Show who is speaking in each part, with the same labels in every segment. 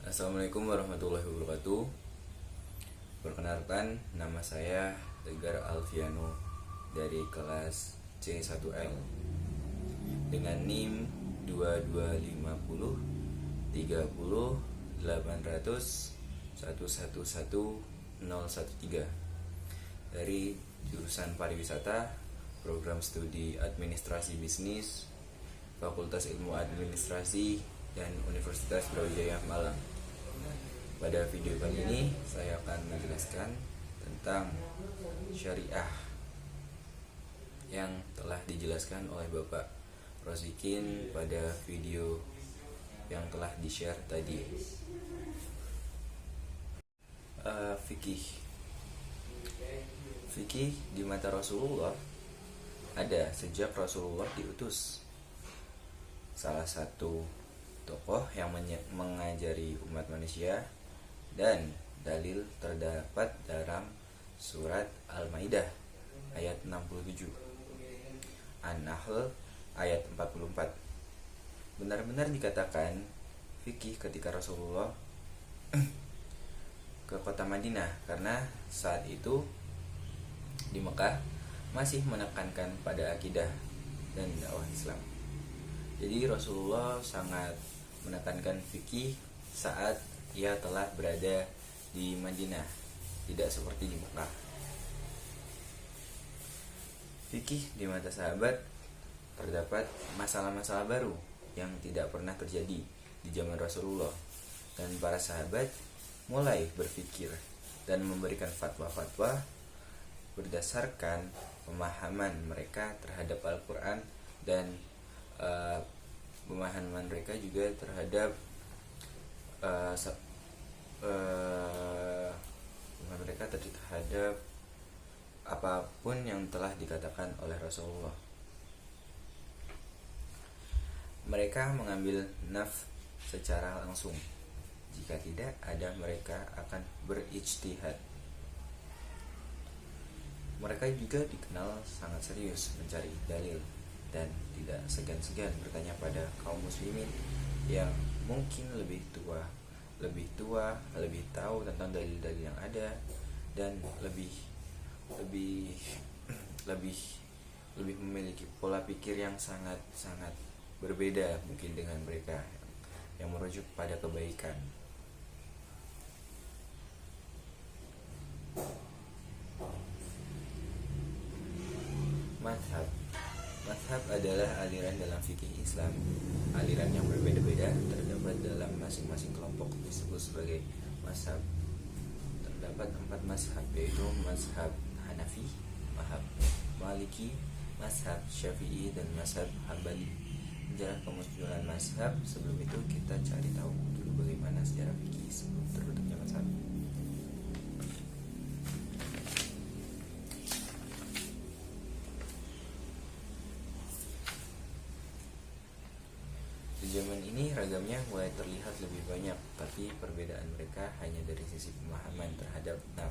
Speaker 1: Assalamualaikum warahmatullahi wabarakatuh. Perkenalkan, nama saya Tegar Alfiano dari kelas C1L dengan NIM 2250 30 800 111013 dari jurusan pariwisata, program studi administrasi bisnis, Fakultas Ilmu Administrasi dan Universitas Brawijaya Malang. Pada video kali ini saya akan menjelaskan tentang syariah yang telah dijelaskan oleh Bapak Rosikin pada video yang telah di-share tadi. Fikih di mata Rasulullah ada sejak Rasulullah diutus. Salah satu tokoh yang mengajari umat manusia, dan dalil terdapat dalam surat Al-Maidah ayat 67, An-Nahl ayat 44. Benar-benar dikatakan fikih ketika Rasulullah ke kota Madinah, karena saat itu di Mekah masih menekankan pada akidah dan dakwah Islam. Jadi Rasulullah sangat menekankan fikih saat ia telah berada di Madinah, tidak seperti di Mekah. Fikih di mata sahabat terdapat masalah-masalah baru yang tidak pernah terjadi di zaman Rasulullah, dan para sahabat mulai berpikir dan memberikan fatwa-fatwa berdasarkan pemahaman mereka terhadap Al-Quran dan pemahaman mereka juga terhadap mereka terhadap apapun yang telah dikatakan oleh Rasulullah. Mereka mengambil naf secara langsung. Jika tidak ada, mereka akan berijtihad. Mereka juga dikenal sangat serius mencari dalil dan tidak segan-segan bertanya pada kaum muslimin yang mungkin lebih tahu tentang dalil-dalil yang ada, dan lebih memiliki pola pikir yang sangat berbeda mungkin dengan mereka yang merujuk pada kebaikan. Mazhab adalah aliran dalam fikih Islam. Aliran yang berbeda-beda terdapat dalam masing-masing kelompok disebut sebagai mazhab. Terdapat 4 mazhab, yaitu mazhab Hanafi, mazhab Maliki, mazhab Syafi'i, dan mazhab Hambali. Sejarah kemunculan mazhab, sebelum itu kita cari tahu dulu bagaimana sejarah fikih sebelum terbentuknya mazhab. Di zaman ini ragamnya mulai terlihat lebih banyak, tapi perbedaan mereka hanya dari sisi pemahaman terhadap naf,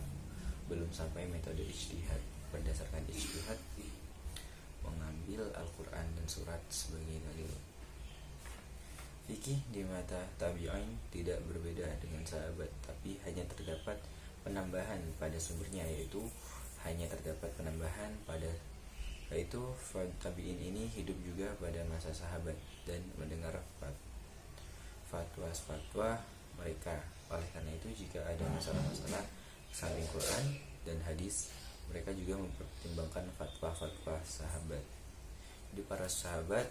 Speaker 1: belum sampai metode ijtihad. Berdasarkan ijtihad, mengambil Al-Quran dan surat sebagai dalil. Fikih di mata tabi'in tidak berbeda dengan sahabat, tapi hanya terdapat penambahan pada sumbernya, yaitu tabi'in ini hidup juga pada masa sahabat dan mendengar fatwa mereka. Oleh karena itu, jika ada masalah-masalah samping Quran dan hadis, mereka juga mempertimbangkan fatwa sahabat. Jadi para sahabat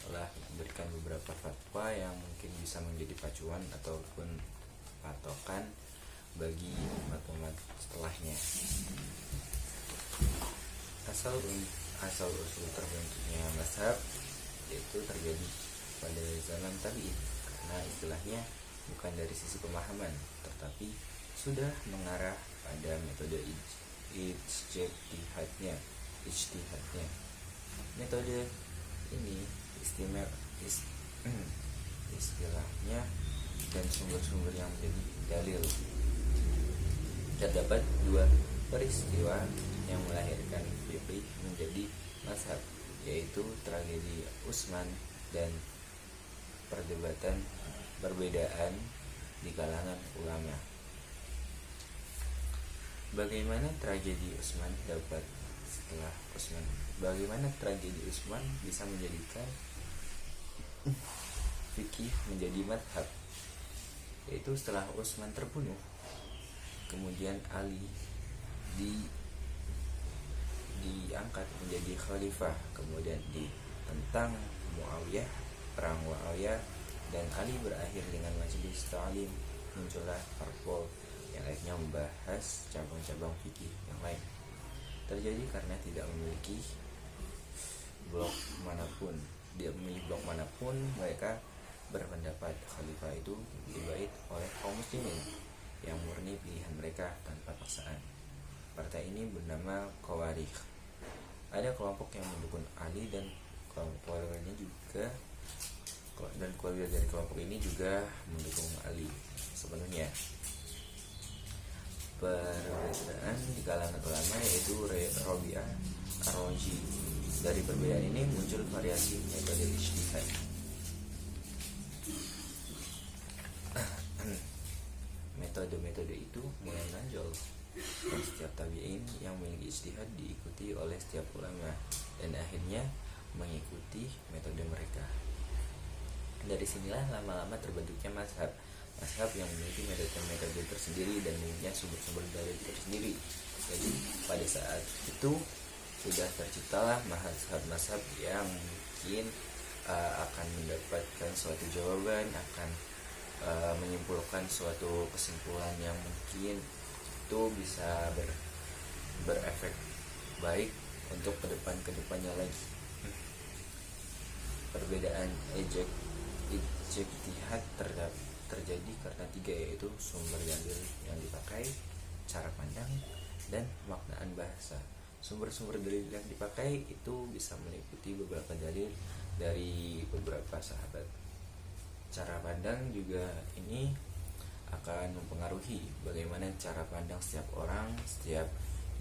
Speaker 1: telah memberikan beberapa fatwa yang mungkin bisa menjadi pacuan ataupun patokan bagi umat-umat setelahnya. Asal usul terbentuknya mazhab yaitu terjadi pada zaman tabi'in, karena istilahnya bukan dari sisi pemahaman, tetapi sudah mengarah pada metode ijtihadnya. Metode ini istilahnya dan sumber-sumber yang menjadi dalil. Terdapat 2 peristiwa yang melahirkan fikih menjadi mazhab, yaitu tragedi Utsman dan perbedaan di kalangan ulama. Bagaimana tragedi Utsman dapat setelah Utsman? Bagaimana tragedi Utsman bisa menjadikan fikih menjadi madhab? Yaitu setelah Utsman terbunuh, kemudian Ali diangkat menjadi khalifah, kemudian ditentang Muawiyah, perang Muawiyah, dan Ali berakhir dengan majelis ta'lim. Muncullah parpol yang akhirnya membahas cabang-cabang fikih yang lain. Terjadi karena tidak memiliki blok manapun, mereka berpendapat khalifah itu dibaik oleh kaum muslimin yang murni pilihan mereka tanpa paksaan. Partai ini bernama Khawarij. Ada kelompok yang mendukung Ali dan kelompok keluarga dari kelompok ini juga mendukung Ali sepenuhnya. Perbedaan di kalangan ulama yaitu Rabi'ah Ar-Raji. Dari perbedaan ini muncul variasi metode ijtihad. Metode-metode itu mulai menonjol, dan setiap tabi'in yang memiliki ijtihad diikuti oleh setiap ulama dan akhirnya mengikuti metode mereka. Dari sinilah lama-lama terbentuknya mazhab yang memiliki metode-metode tersendiri dan mempunyai sumber-sumber dalil tersendiri. Jadi pada saat itu sudah terciptalah mazhab yang mungkin akan mendapatkan suatu jawaban, akan menyimpulkan suatu kesimpulan yang mungkin itu bisa berefek baik untuk kedepannya lagi. Perbedaan ijtihad terjadi karena tiga, yaitu sumber dalil yang dipakai, cara pandang, dan maknaan bahasa. Sumber-sumber dalil yang dipakai itu bisa meliputi beberapa dalil dari beberapa sahabat. Cara pandang juga ini akan mempengaruhi bagaimana cara pandang setiap orang, setiap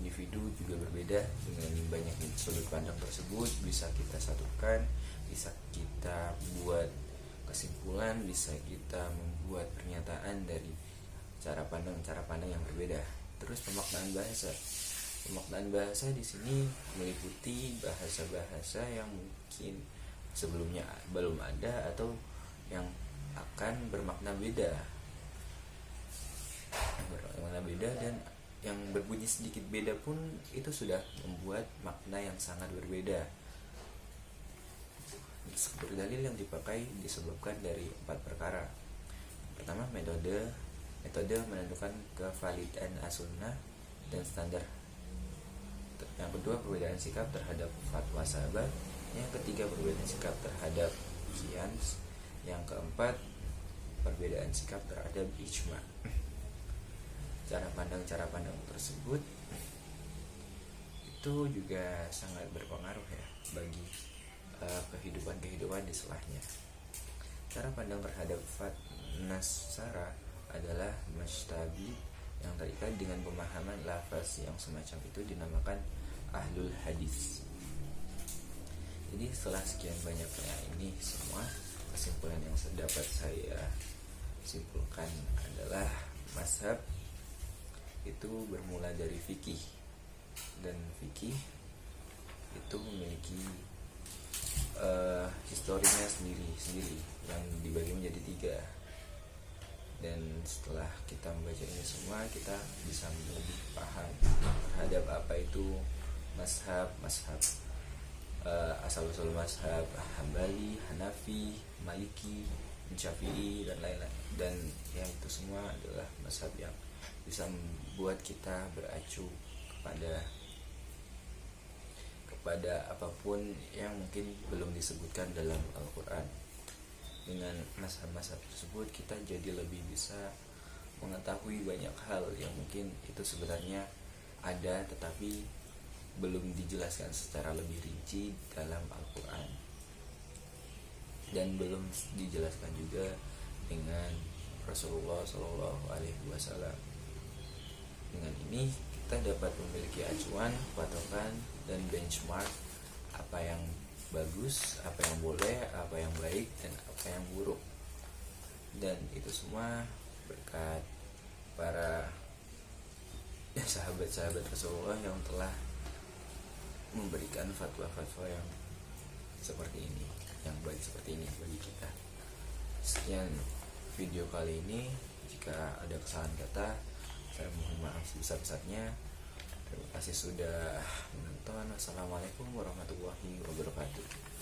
Speaker 1: individu juga berbeda. Dengan banyak sudut pandang tersebut bisa kita satukan, bisa kita buat kesimpulan, bisa kita membuat pernyataan dari cara pandang yang berbeda. Terus pemaknaan bahasa di sini meliputi bahasa-bahasa yang mungkin sebelumnya belum ada atau yang akan bermakna beda dan yang berbunyi sedikit beda pun itu sudah membuat makna yang sangat berbeda. Sumber dalil yang dipakai disebabkan dari 4 perkara. Pertama, metode menentukan kevalidan as-sunnah dan standar. Yang kedua, perbedaan sikap terhadap fatwa sahabat. Yang ketiga, perbedaan sikap terhadap qiyas. Yang keempat, perbedaan sikap terhadap ijma. Cara pandang tersebut itu juga sangat berpengaruh ya bagi kehidupan di setelahnya. Cara pandang terhadap nasara adalah mustabi yang terikat dengan pemahaman lafaz yang semacam itu dinamakan ahlul hadis. Jadi setelah sekian banyaknya ini semua, kesimpulan yang dapat saya simpulkan adalah mazhab itu bermula dari fikih, dan fikih itu memiliki historinya sendiri yang dibagi menjadi 3. Dan setelah kita membaca ini semua, kita bisa lebih paham terhadap apa itu mazhab asal-usul mazhab Hambali, Hanafi, Maliki, Syafi'i dan lain-lain. Dan yang itu semua adalah mazhab yang bisa membuat kita beracu kepada apapun yang mungkin belum disebutkan dalam Al-Quran. Dengan mazhab-mazhab tersebut kita jadi lebih bisa mengetahui banyak hal yang mungkin itu sebenarnya ada tetapi belum dijelaskan secara lebih rinci dalam Al-Quran, dan belum dijelaskan juga dengan Rasulullah SAW. Dengan ini kita dapat memiliki acuan, patokan, dan benchmark apa yang bagus, apa yang boleh, apa yang baik, dan apa yang buruk. Dan itu semua berkat para sahabat-sahabat Rasulullah yang telah memberikan fatwa-fatwa yang seperti ini, yang baik seperti ini bagi kita. Sekian video kali ini. Jika ada kesalahan kata, saya mohon maaf sebesar-besarnya. Terima kasih sudah menonton. Assalamualaikum warahmatullahi wabarakatuh.